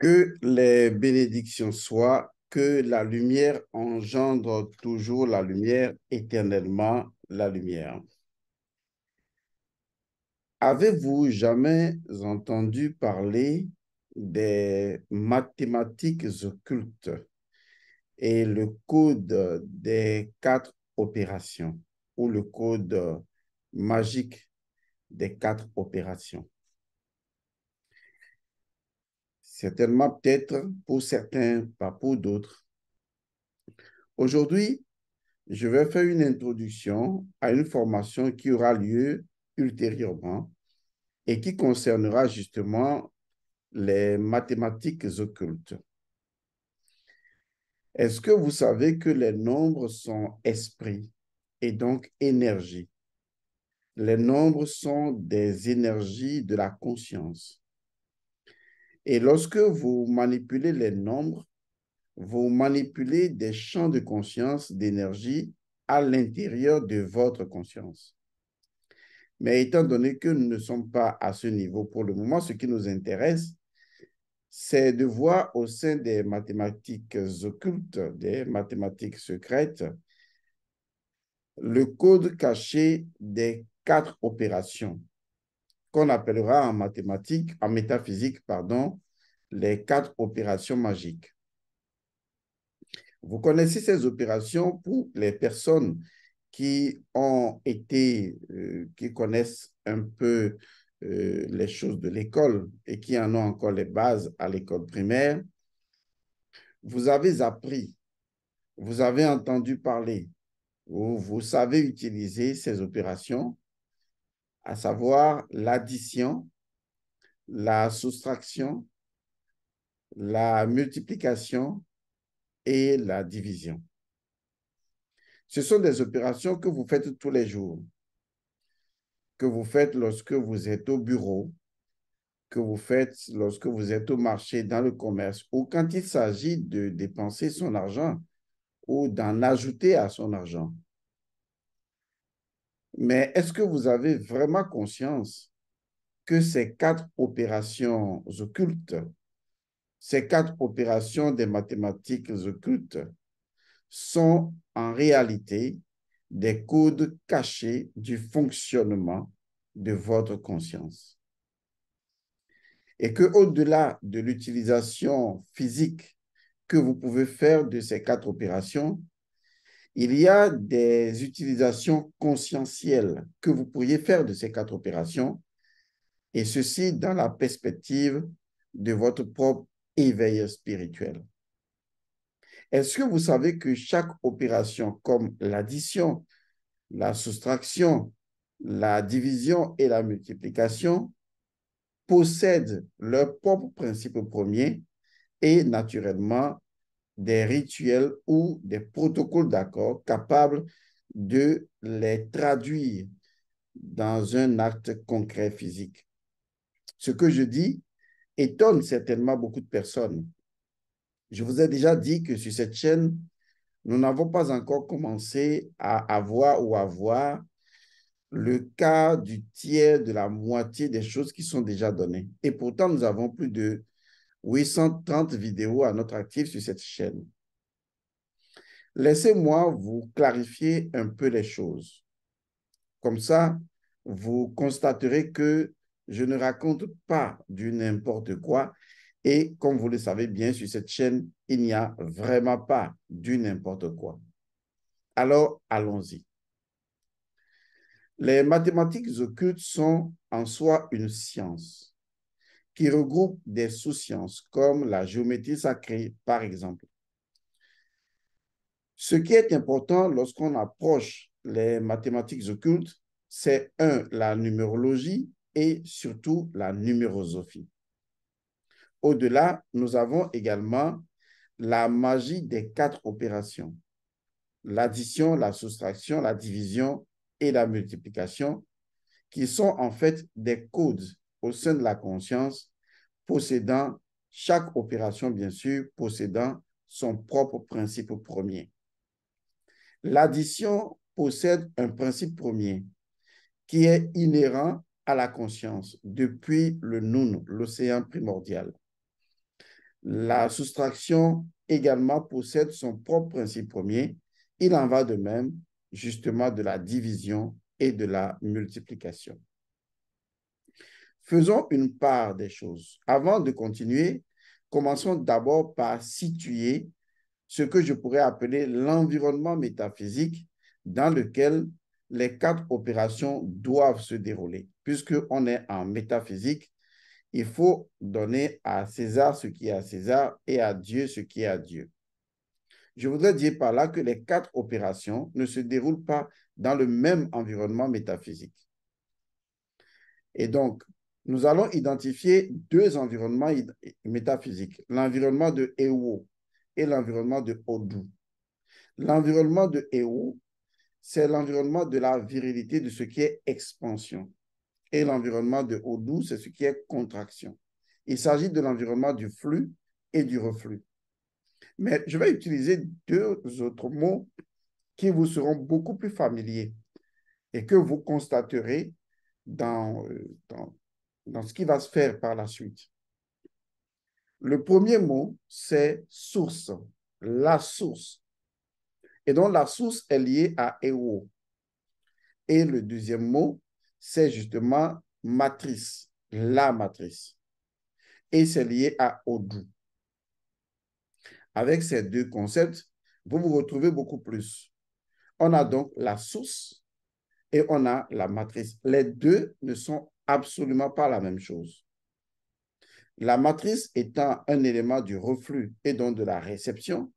Que les bénédictions soient, que la lumière engendre toujours la lumière, éternellement la lumière. Avez-vous jamais entendu parler des mathématiques occultes et le code des quatre opérations ou le code magique des quatre opérations? Certainement, peut-être pour certains, pas pour d'autres. Aujourd'hui, je vais faire une introduction à une formation qui aura lieu ultérieurement et qui concernera justement les mathématiques occultes. Est-ce que vous savez que les nombres sont esprit et donc énergie? Les nombres sont des énergies de la conscience. Et lorsque vous manipulez les nombres, vous manipulez des champs de conscience, d'énergie à l'intérieur de votre conscience. Mais étant donné que nous ne sommes pas à ce niveau pour le moment, ce qui nous intéresse, c'est de voir au sein des mathématiques occultes, des mathématiques secrètes, le code caché des quatre opérations qu'on appellera en mathématiques, en métaphysique, pardon, les quatre opérations magiques. Vous connaissez ces opérations pour les personnes qui ont été, qui connaissent un peu les choses de l'école et qui en ont encore les bases à l'école primaire. Vous avez appris, vous avez entendu parler, vous savez utiliser ces opérations, à savoir l'addition, la soustraction, la multiplication et la division. Ce sont des opérations que vous faites tous les jours, que vous faites lorsque vous êtes au bureau, que vous faites lorsque vous êtes au marché, dans le commerce, ou quand il s'agit de dépenser son argent ou d'en ajouter à son argent. Mais est-ce que vous avez vraiment conscience que ces quatre opérations occultes, ces quatre opérations des mathématiques occultes sont en réalité des codes cachés du fonctionnement de votre conscience? Et qu'au-delà de l'utilisation physique que vous pouvez faire de ces quatre opérations, il y a des utilisations conscientielles que vous pourriez faire de ces quatre opérations, et ceci dans la perspective de votre propre éveil spirituel. Est-ce que vous savez que chaque opération, comme l'addition, la soustraction, la division et la multiplication, possèdent leur propre principe premier et naturellement des rituels ou des protocoles d'accord capables de les traduire dans un acte concret physique? Ce que je dis étonne certainement beaucoup de personnes. Je vous ai déjà dit que sur cette chaîne, nous n'avons pas encore commencé à avoir ou à voir le cas du tiers, de la moitié des choses qui sont déjà données. Et pourtant, nous avons plus de 830 vidéos à notre actif sur cette chaîne. Laissez-moi vous clarifier un peu les choses. Comme ça, vous constaterez que je ne raconte pas du n'importe quoi. Et comme vous le savez bien, sur cette chaîne, il n'y a vraiment pas du n'importe quoi. Alors, allons-y. Les mathématiques occultes sont en soi une science qui regroupe des sous-sciences comme la géométrie sacrée, par exemple. Ce qui est important lorsqu'on approche les mathématiques occultes, c'est la numérologie et surtout la numérosophie. Au-delà, nous avons également la magie des quatre opérations: l'addition, la soustraction, la division et la multiplication, qui sont en fait des codes au sein de la conscience possédant, chaque opération bien sûr, possédant son propre principe premier. L'addition possède un principe premier qui est inhérent à la conscience depuis le Noun, l'océan primordial. La soustraction également possède son propre principe premier. Il en va de même justement de la division et de la multiplication. Faisons une part des choses. Avant de continuer, commençons d'abord par situer ce que je pourrais appeler l'environnement métaphysique dans lequel les quatre opérations doivent se dérouler. Puisqu'on est en métaphysique, il faut donner à César ce qui est à César et à Dieu ce qui est à Dieu. Je voudrais dire par là que les quatre opérations ne se déroulent pas dans le même environnement métaphysique. Et donc, nous allons identifier deux environnements métaphysiques, l'environnement de Ewo et l'environnement de Odu. L'environnement de Ewo, c'est l'environnement de la virilité, de ce qui est expansion. Et l'environnement de Odu, c'est ce qui est contraction. Il s'agit de l'environnement du flux et du reflux. Mais je vais utiliser deux autres mots qui vous seront beaucoup plus familiers et que vous constaterez dans ce qui va se faire par la suite. Le premier mot, c'est source, la source. Et donc, la source est liée à Ewo. Et le deuxième mot, c'est justement matrice, la matrice. Et c'est lié à Odu. Avec ces deux concepts, vous vous retrouvez beaucoup plus. On a donc la source et on a la matrice. Les deux ne sont absolument pas la même chose. La matrice étant un élément du reflux et donc de la réception.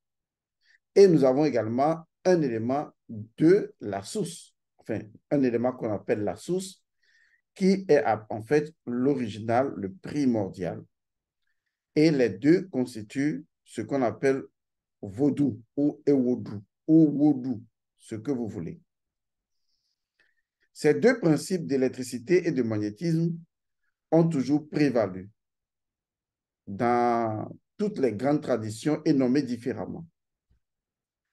Et nous avons également un élément de la source, enfin, un élément qu'on appelle la source, qui est en fait l'original, le primordial. Et les deux constituent ce qu'on appelle Vodou ou Ewodu ou Wodu, ce que vous voulez. Ces deux principes d'électricité et de magnétisme ont toujours prévalu dans toutes les grandes traditions et nommés différemment.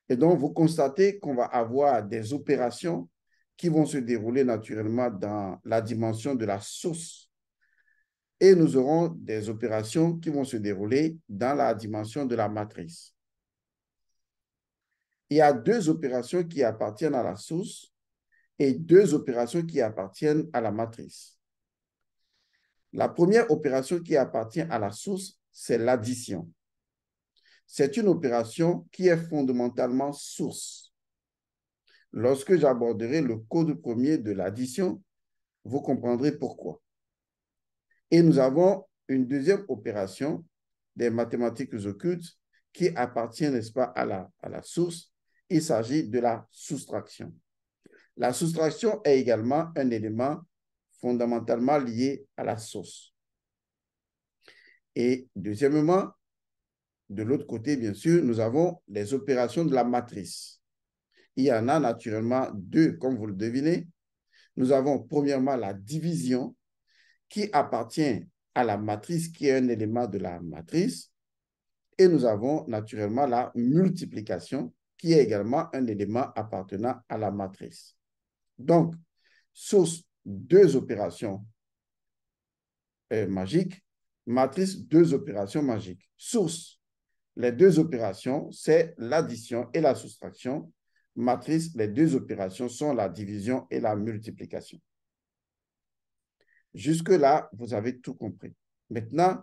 Et donc, vous constatez qu'on va avoir des opérations qui vont se dérouler naturellement dans la dimension de la source. Et nous aurons des opérations qui vont se dérouler dans la dimension de la matrice. Il y a deux opérations qui appartiennent à la source et deux opérations qui appartiennent à la matrice. La première opération qui appartient à la source, c'est l'addition. C'est une opération qui est fondamentalement source. Lorsque j'aborderai le code premier de l'addition, vous comprendrez pourquoi. Et nous avons une deuxième opération des mathématiques occultes qui appartient, n'est-ce pas, à la source. Il s'agit de la soustraction. La soustraction est également un élément fondamentalement lié à la source. Et deuxièmement, de l'autre côté, bien sûr, nous avons les opérations de la matrice. Il y en a naturellement deux, comme vous le devinez. Nous avons premièrement la division qui appartient à la matrice, qui est un élément de la matrice. Et nous avons naturellement la multiplication, qui est également un élément appartenant à la matrice. Donc, source, deux opérations magiques. Matrice, deux opérations magiques. Source, les deux opérations, c'est l'addition et la soustraction. Matrice, les deux opérations sont la division et la multiplication. Jusque-là, vous avez tout compris. Maintenant,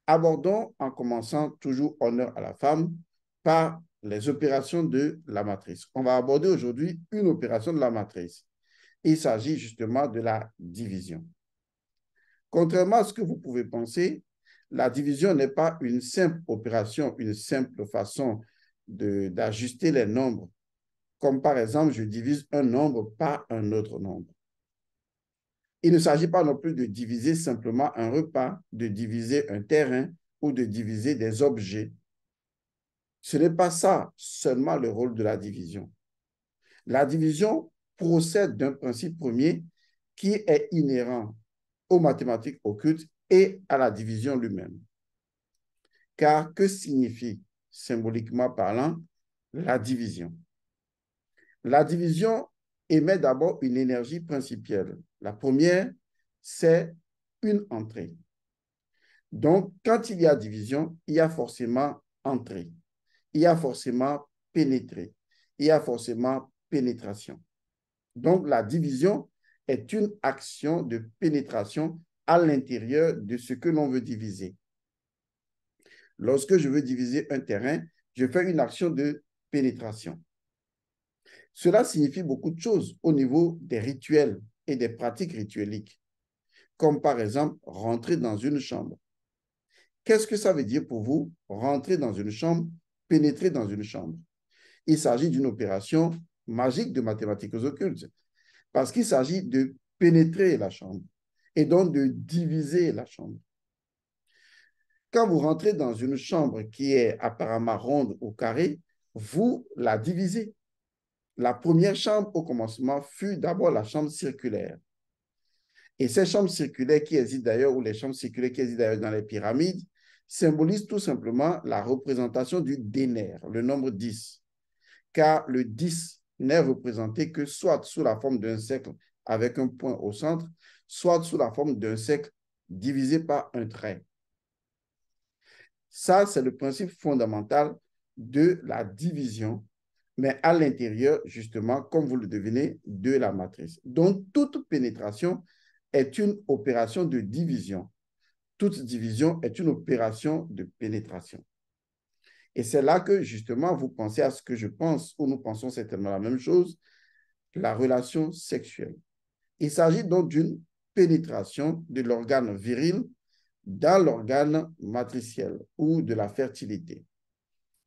abordons en commençant toujours honneur à la femme par les opérations de la matrice. On va aborder aujourd'hui une opération de la matrice. Il s'agit justement de la division. Contrairement à ce que vous pouvez penser, la division n'est pas une simple opération, une simple façon d'ajuster les nombres. Comme par exemple, je divise un nombre par un autre nombre. Il ne s'agit pas non plus de diviser simplement un repas, de diviser un terrain ou de diviser des objets. Ce n'est pas ça seulement le rôle de la division. La division procède d'un principe premier qui est inhérent aux mathématiques occultes et à la division lui-même. Car que signifie, symboliquement parlant, la division? La division émet d'abord une énergie principielle. La première, c'est une entrée. Donc, quand il y a division, il y a forcément entrée, il y a forcément pénétré, il y a forcément pénétration. Donc, la division est une action de pénétration à l'intérieur de ce que l'on veut diviser. Lorsque je veux diviser un terrain, je fais une action de pénétration. Cela signifie beaucoup de choses au niveau des rituels et des pratiques ritueliques, comme par exemple rentrer dans une chambre. Qu'est-ce que ça veut dire pour vous, rentrer dans une chambre, pénétrer dans une chambre? Il s'agit d'une opération magique de mathématiques occultes, parce qu'il s'agit de pénétrer la chambre et donc de diviser la chambre. Quand vous rentrez dans une chambre qui est apparemment ronde ou carrée, vous la divisez. La première chambre au commencement fut d'abord la chambre circulaire. Et ces chambres circulaires qui existent d'ailleurs, ou les chambres circulaires qui existent d'ailleurs dans les pyramides, symbolisent tout simplement la représentation du dénaire, le nombre 10. Car le 10 n'est représenté que soit sous la forme d'un cercle avec un point au centre, soit sous la forme d'un cercle divisé par un trait. Ça, c'est le principe fondamental de la division, mais à l'intérieur, justement, comme vous le devinez, de la matrice. Donc, toute pénétration est une opération de division. Toute division est une opération de pénétration. Et c'est là que, justement, vous pensez à ce que je pense, ou nous pensons certainement la même chose, la relation sexuelle. Il s'agit donc d'une pénétration de l'organe viril dans l'organe matriciel ou de la fertilité.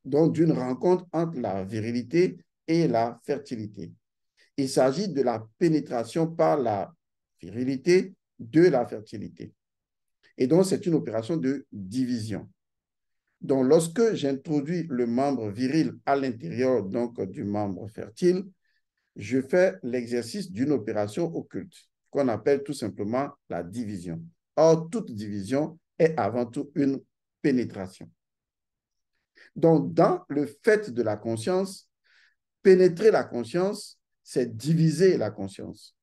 Donc, d'une rencontre entre la virilité et la fertilité. Il s'agit de la pénétration par la virilité de la fertilité. Et donc, c'est une opération de division. Donc, lorsque j'introduis le membre viril à l'intérieur donc du membre fertile, je fais l'exercice d'une opération occulte qu'on appelle tout simplement la division. Or, toute division est avant tout une pénétration. Donc, dans le fait de la conscience, pénétrer la conscience, c'est diviser la conscience.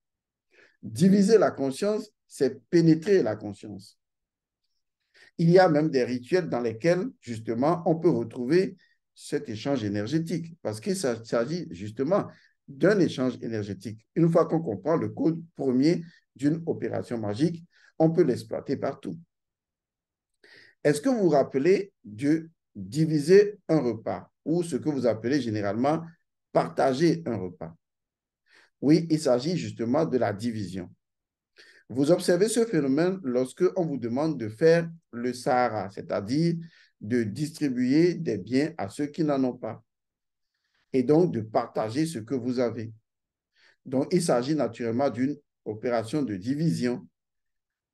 Diviser la conscience, c'est pénétrer la conscience. Il y a même des rituels dans lesquels, justement, on peut retrouver cet échange énergétique, parce qu'il s'agit justement d'un échange énergétique. Une fois qu'on comprend le code premier d'une opération magique, on peut l'exploiter partout. Est-ce que vous vous rappelez de diviser un repas, ou ce que vous appelez généralement partager un repas? Oui, il s'agit justement de la division. Vous observez ce phénomène lorsque on vous demande de faire le Sahara, c'est-à-dire de distribuer des biens à ceux qui n'en ont pas et donc de partager ce que vous avez. Donc, il s'agit naturellement d'une opération de division.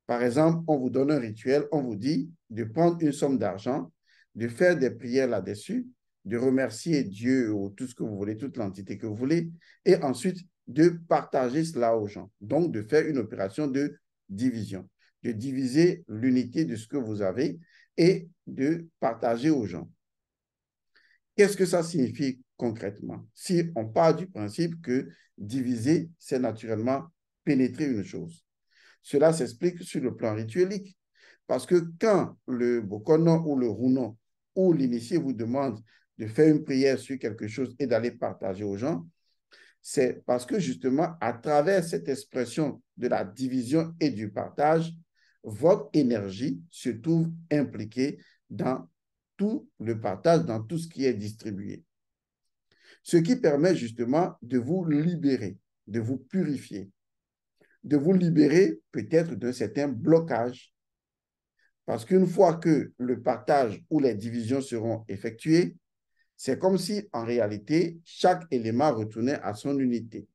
Par exemple, on vous donne un rituel, on vous dit de prendre une somme d'argent, de faire des prières là-dessus, de remercier Dieu ou tout ce que vous voulez, toute l'entité que vous voulez, et ensuite de partager cela aux gens. Donc, de faire une opération de division, de diviser l'unité de ce que vous avez et de partager aux gens. Qu'est-ce que ça signifie concrètement? Si on part du principe que diviser, c'est naturellement pénétrer une chose. Cela s'explique sur le plan rituelique. Parce que quand le Bokono ou le Rounon ou l'initié vous demande de faire une prière sur quelque chose et d'aller partager aux gens, c'est parce que justement, à travers cette expression de la division et du partage, votre énergie se trouve impliquée dans tout le partage, dans tout ce qui est distribué. Ce qui permet justement de vous libérer, de vous purifier, de vous libérer peut-être d'un certain blocage. Parce qu'une fois que le partage ou les divisions seront effectuées, c'est comme si, en réalité, chaque élément retournait à son unité.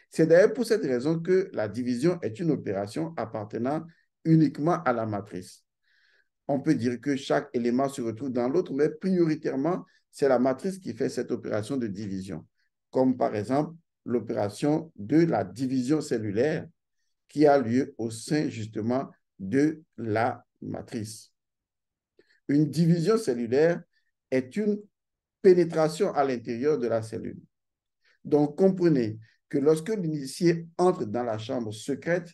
C'est d'ailleurs pour cette raison que la division est une opération appartenant uniquement à la matrice. On peut dire que chaque élément se retrouve dans l'autre, mais prioritairement, c'est la matrice qui fait cette opération de division. Comme par exemple l'opération de la division cellulaire qui a lieu au sein justement de la matrice. Une division cellulaire est une pénétration à l'intérieur de la cellule. Donc, comprenez que lorsque l'initié entre dans la chambre secrète,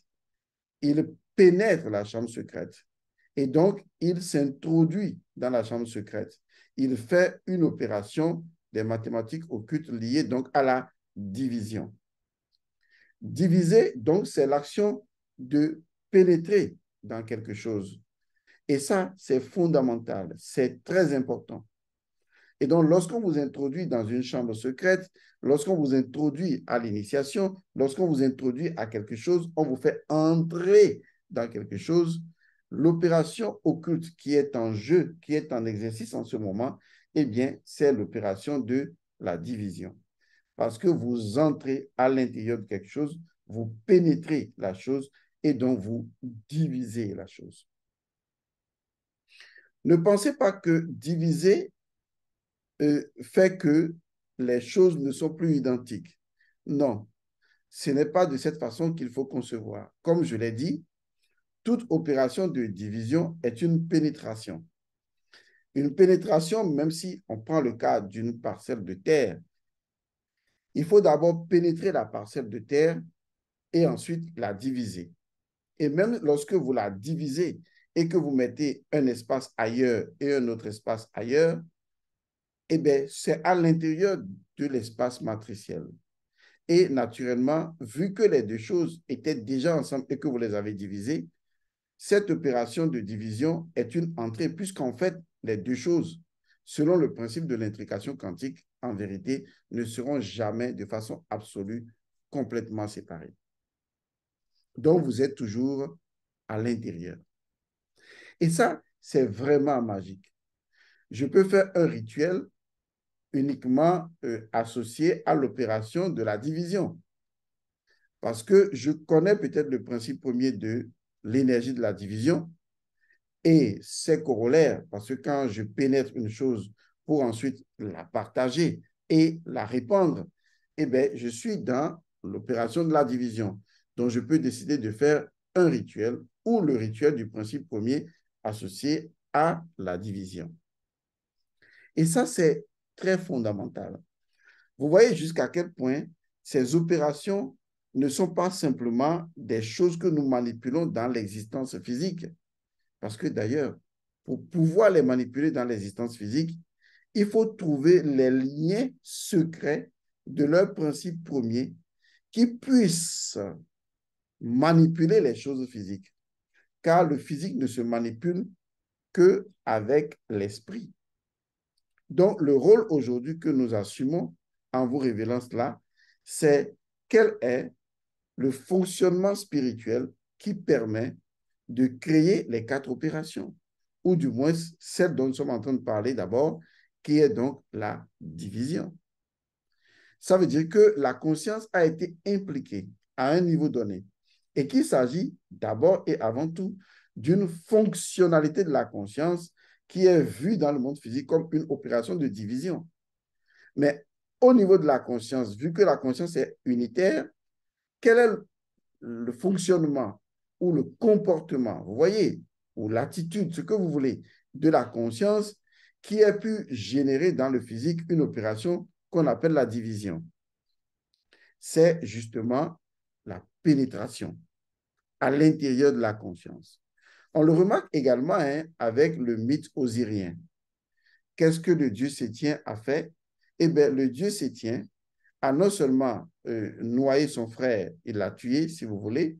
il pénètre la chambre secrète. Et donc, il s'introduit dans la chambre secrète. Il fait une opération des mathématiques occultes liée donc à la division. Diviser, donc, c'est l'action de pénétrer dans quelque chose. Et ça, c'est fondamental, c'est très important. Et donc, lorsqu'on vous introduit dans une chambre secrète, lorsqu'on vous introduit à l'initiation, lorsqu'on vous introduit à quelque chose, on vous fait entrer dans quelque chose. L'opération occulte qui est en jeu, qui est en exercice en ce moment, eh bien, c'est l'opération de la division. Parce que vous entrez à l'intérieur de quelque chose, vous pénétrez la chose et donc vous divisez la chose. Ne pensez pas que diviser fait que les choses ne sont plus identiques. Non, ce n'est pas de cette façon qu'il faut concevoir. Comme je l'ai dit, toute opération de division est une pénétration. Une pénétration, même si on prend le cas d'une parcelle de terre, il faut d'abord pénétrer la parcelle de terre et ensuite la diviser. Et même lorsque vous la divisez et que vous mettez un espace ailleurs et un autre espace ailleurs, eh bien, c'est à l'intérieur de l'espace matriciel. Et naturellement, vu que les deux choses étaient déjà ensemble et que vous les avez divisées, cette opération de division est une entrée, puisqu'en fait, les deux choses, selon le principe de l'intrication quantique, en vérité, ne seront jamais de façon absolue complètement séparées. Donc, vous êtes toujours à l'intérieur. Et ça, c'est vraiment magique. Je peux faire un rituel uniquement associé à l'opération de la division. Parce que je connais peut-être le principe premier de l'énergie de la division et ses corollaires, parce que quand je pénètre une chose pour ensuite la partager et la répandre, eh bien, je suis dans l'opération de la division. Donc, je peux décider de faire un rituel ou le rituel du principe premier associé à la division. Et ça, c'est très fondamental. Vous voyez jusqu'à quel point ces opérations ne sont pas simplement des choses que nous manipulons dans l'existence physique. Parce que d'ailleurs, pour pouvoir les manipuler dans l'existence physique, il faut trouver les liens secrets de leur principe premier qui puissent manipuler les choses physiques. Car le physique ne se manipule qu'avec l'esprit. Donc, le rôle aujourd'hui que nous assumons en vous révélant cela, c'est quel est le fonctionnement spirituel qui permet de créer les quatre opérations, ou du moins celle dont nous sommes en train de parler d'abord, qui est donc la division. Ça veut dire que la conscience a été impliquée à un niveau donné et qu'il s'agit d'abord et avant tout d'une fonctionnalité de la conscience qui est vue dans le monde physique comme une opération de division. Mais au niveau de la conscience, vu que la conscience est unitaire, quel est le fonctionnement ou le comportement, vous voyez, ou l'attitude, ce que vous voulez, de la conscience qui a pu générer dans le physique une opération qu'on appelle la division? C'est justement la pénétration à l'intérieur de la conscience. On le remarque également avec le mythe osirien. Qu'est-ce que le dieu Sétien a fait? Eh bien, le dieu Sétien a non seulement noyé son frère, il l'a tué, si vous voulez.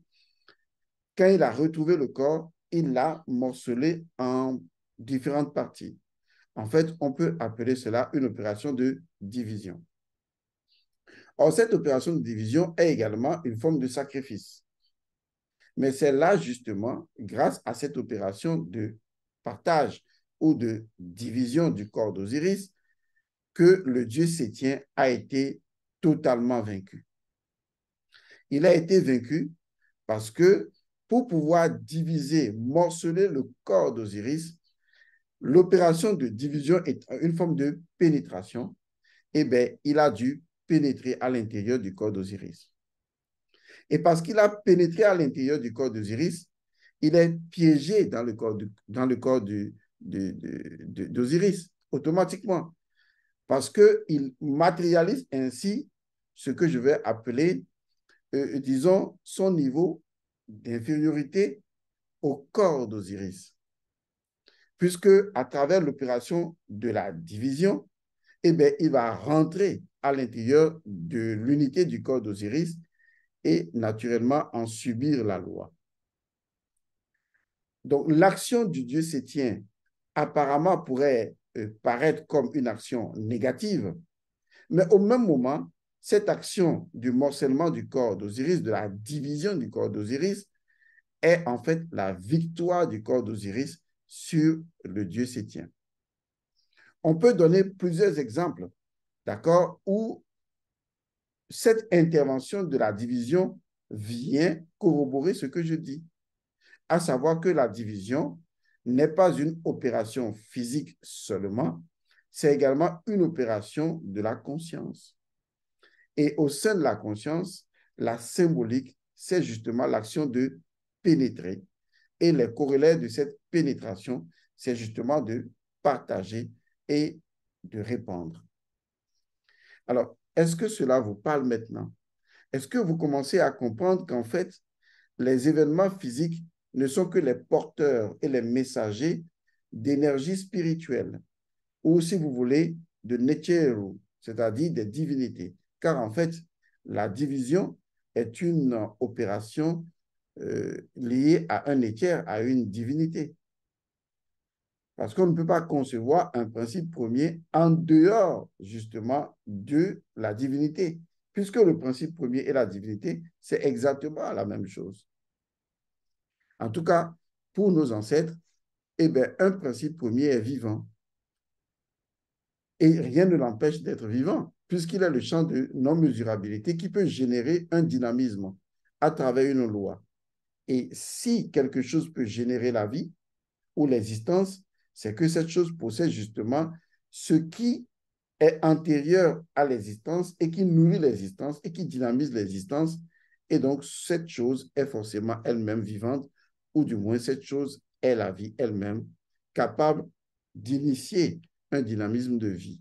Quand il a retrouvé le corps, il l'a morcelé en différentes parties. En fait, on peut appeler cela une opération de division. Or, cette opération de division est également une forme de sacrifice. Mais c'est là, justement, grâce à cette opération de partage ou de division du corps d'Osiris, que le dieu Sétien a été totalement vaincu. Il a été vaincu parce que pour pouvoir diviser, morceler le corps d'Osiris, l'opération de division est une forme de pénétration. Eh bien, il a dû pénétrer à l'intérieur du corps d'Osiris. Et parce qu'il a pénétré à l'intérieur du corps d'Osiris, il est piégé dans le corps d'Osiris, automatiquement. Parce qu'il matérialise ainsi ce que je vais appeler, disons, son niveau d'infériorité au corps d'Osiris. puisque à travers l'opération de la division, eh bien, il va rentrer à l'intérieur de l'unité du corps d'Osiris et naturellement en subir la loi. Donc, l'action du Dieu septien apparemment pourrait paraître comme une action négative, mais au même moment, cette action du morcellement du corps d'Osiris, de la division du corps d'Osiris, est en fait la victoire du corps d'Osiris sur le Dieu septien. On peut donner plusieurs exemples, d'accord, où cette intervention de la division vient corroborer ce que je dis, à savoir que la division n'est pas une opération physique seulement, c'est également une opération de la conscience. Et au sein de la conscience, la symbolique, c'est justement l'action de pénétrer. Et les corollaires de cette pénétration, c'est justement de partager et de répandre. Alors, est-ce que cela vous parle maintenant? Est-ce que vous commencez à comprendre qu'en fait, les événements physiques ne sont que les porteurs et les messagers d'énergie spirituelle, ou si vous voulez, de Necheru, c'est-à-dire des divinités. Car en fait, la division est une opération liée à un Necher, à une divinité. Parce qu'on ne peut pas concevoir un principe premier en dehors, justement, de la divinité. Puisque le principe premier et la divinité, c'est exactement la même chose. En tout cas, pour nos ancêtres, eh bien, un principe premier est vivant. Et rien ne l'empêche d'être vivant, puisqu'il a le champ de non-mesurabilité qui peut générer un dynamisme à travers une loi. Et si quelque chose peut générer la vie ou l'existence, c'est que cette chose possède justement ce qui est antérieur à l'existence et qui nourrit l'existence et qui dynamise l'existence. Et donc, cette chose est forcément elle-même vivante, ou du moins cette chose est la vie elle-même, capable d'initier un dynamisme de vie.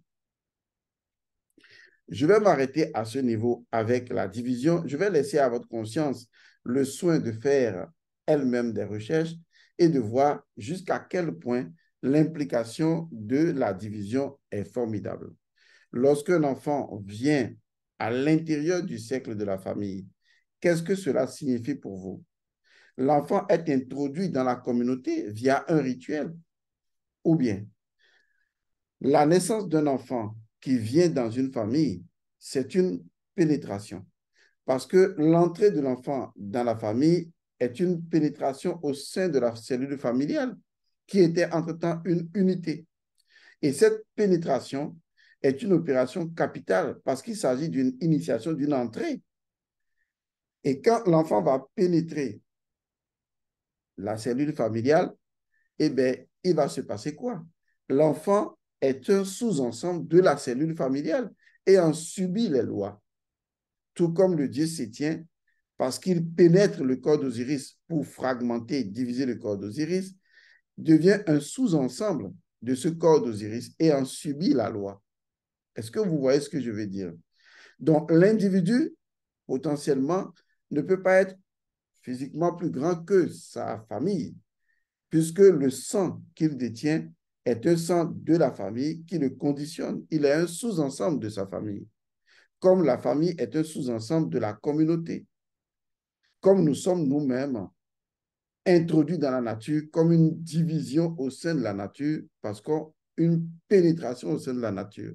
Je vais m'arrêter à ce niveau avec la division. Je vais laisser à votre conscience le soin de faire elle-même des recherches et de voir jusqu'à quel point l'implication de la division est formidable. Lorsqu'un enfant vient à l'intérieur du cercle de la famille, qu'est-ce que cela signifie pour vous? L'enfant est introduit dans la communauté via un rituel, ou bien la naissance d'un enfant qui vient dans une famille, c'est une pénétration. Parce que l'entrée de l'enfant dans la famille est une pénétration au sein de la cellule familiale, qui était entre-temps une unité. Et cette pénétration est une opération capitale parce qu'il s'agit d'une initiation, d'une entrée. Et quand l'enfant va pénétrer la cellule familiale, eh bien, il va se passer quoi? L'enfant est un sous-ensemble de la cellule familiale et en subit les lois. Tout comme le Dieu septien, parce qu'il pénètre le corps d'Osiris pour fragmenter, diviser le corps d'Osiris, devient un sous-ensemble de ce corps d'Osiris et en subit la loi. Est-ce que vous voyez ce que je veux dire? Donc, l'individu, potentiellement, ne peut pas être physiquement plus grand que sa famille, puisque le sang qu'il détient est un sang de la famille qui le conditionne. Il est un sous-ensemble de sa famille, comme la famille est un sous-ensemble de la communauté, comme nous sommes nous-mêmes introduits dans la nature comme une division au sein de la nature, parce qu'une pénétration au sein de la nature.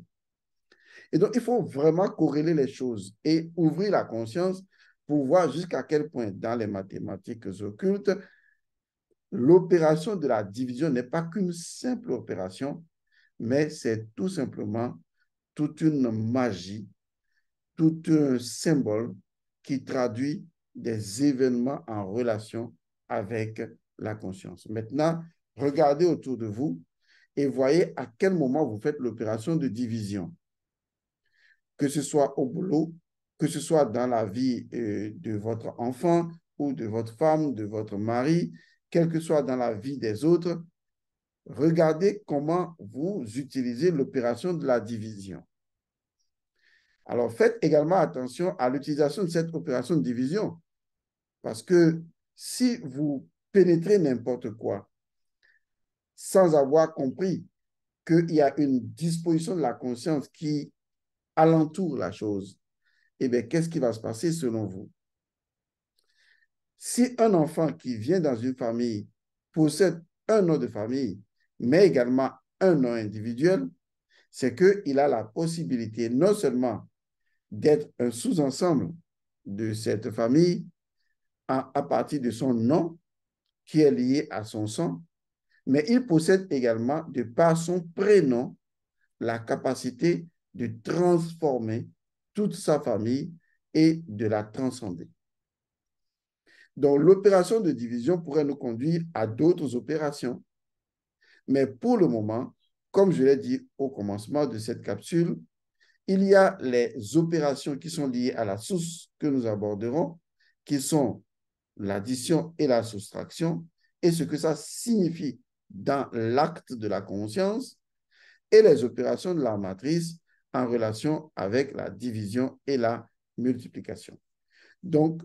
Et donc, il faut vraiment corréler les choses et ouvrir la conscience pour voir jusqu'à quel point, dans les mathématiques occultes, l'opération de la division n'est pas qu'une simple opération, mais c'est tout simplement toute une magie, tout un symbole qui traduit des événements en relation avec la conscience. Maintenant, regardez autour de vous et voyez à quel moment vous faites l'opération de division. Que ce soit au boulot, que ce soit dans la vie de votre enfant ou de votre femme, de votre mari, quelle que soit dans la vie des autres, regardez comment vous utilisez l'opération de la division. Alors, faites également attention à l'utilisation de cette opération de division, parce que si vous pénétrez n'importe quoi, sans avoir compris qu'il y a une disposition de la conscience qui alentoure la chose, eh bien, qu'est-ce qui va se passer selon vous? Si un enfant qui vient dans une famille possède un nom de famille, mais également un nom individuel, c'est qu'il a la possibilité non seulement d'être un sous-ensemble de cette famille à partir de son nom qui est lié à son sang, mais il possède également, de par son prénom, la capacité de transformer toute sa famille et de la transcender. Donc, l'opération de division pourrait nous conduire à d'autres opérations. Mais pour le moment, comme je l'ai dit au commencement de cette capsule, il y a les opérations qui sont liées à la source que nous aborderons, qui sont l'addition et la soustraction, et ce que ça signifie dans l'acte de la conscience, et les opérations de la matrice en relation avec la division et la multiplication. Donc,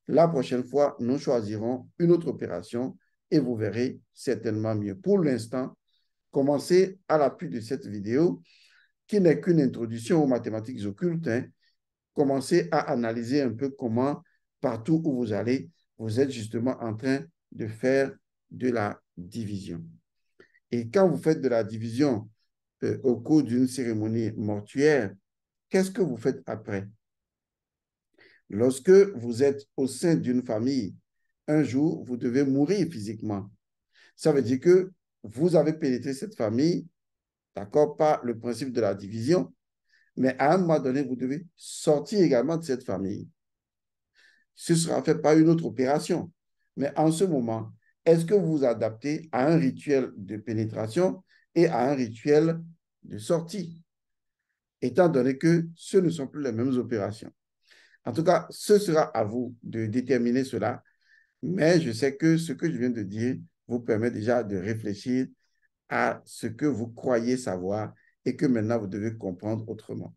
la prochaine fois, nous choisirons une autre opération et vous verrez certainement mieux. Pour l'instant, commencez à l'appui de cette vidéo qui n'est qu'une introduction aux mathématiques occultes. Commencez à analyser un peu comment, partout où vous allez, vous êtes justement en train de faire de la division. Et quand vous faites de la division au cours d'une cérémonie mortuaire, qu'est-ce que vous faites après? Lorsque vous êtes au sein d'une famille, un jour, vous devez mourir physiquement. Ça veut dire que vous avez pénétré cette famille, d'accord, par le principe de la division, mais à un moment donné, vous devez sortir également de cette famille. Ce sera fait par une autre opération. Mais en ce moment, est-ce que vous vous adaptez à un rituel de pénétration et à un rituel de sortie, étant donné que ce ne sont plus les mêmes opérations? En tout cas, ce sera à vous de déterminer cela, mais je sais que ce que je viens de dire vous permet déjà de réfléchir à ce que vous croyez savoir et que maintenant vous devez comprendre autrement.